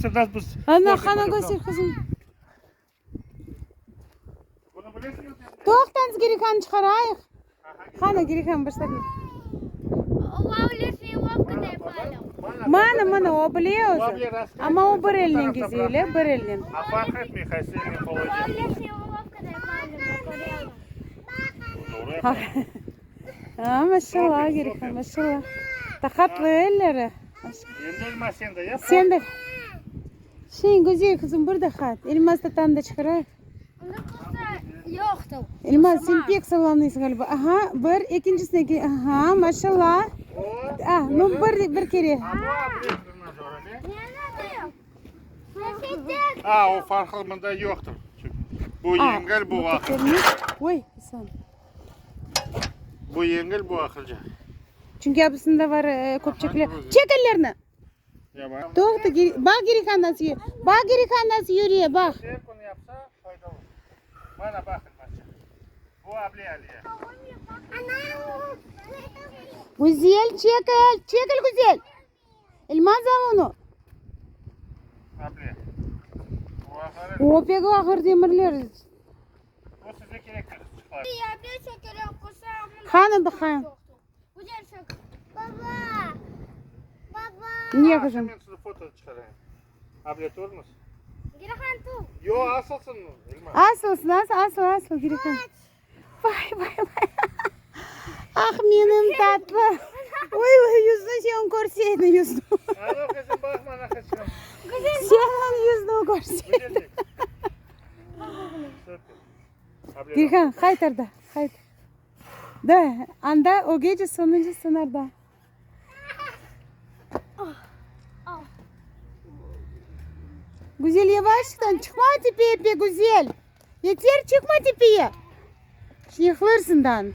göstereceğiz biz. Ana kana göster kızım. Bunu bilirsiniz. Doğuktanız gerikan çıkarayıq. Kana gerikan başladın. Mana o biliyor. Ama o bir elden geziyle, bir elden. Fark etmiyor kaç elden olacak. Doğru yapar. Ha maşallah gerikan maşallah. Takatlı elleri. Endi elmas sen de yap. Sen de. Şeyin güzel kızım burada kat. Elmas da tanda çıkarayıq. Yoktu. Elmas sen pek sallanıyorsun galiba. Aha bir ikincisine ki. Aha maşallah. Ah no bir kere. O farklı bunda yoktur. Bu yengel bu akılcı. Oy sen. Bu yengel bu akılcı. Çünkü hepsinde var köpçekler. Çek ellerini. Ya bak. Doğru bak geri kandan yürü. Bak geri kandan yürüye bak. Bunu yapsa faydalı. Bana bakın maça. Bu abli Aliye. Güzel çekil. Çekil güzel. Elmas al onu. Abli. Bu ahırı. O pek ahır demirler. Bu size gerektir. Hanım bakayım. Baba. Baba. Niye kızım? Ben size foto çıkarayım. Abli otur musun? Girahan tu. Yo asılsın mı? Asıl geri kan. Vay. Ah benim tatlı. Oy yüzünü sen görseydin yüzünü. Alo kızım bakma ne kızım. Senin yüzünü görseydin. Güzellik. Abli. Geri kaytar da. Kaytar. Da anda o gece sonuncu sınırda. Güzel yavaştan çıkma tepeye güzel. Yeter çıkma tepeye. Yıkılırsından.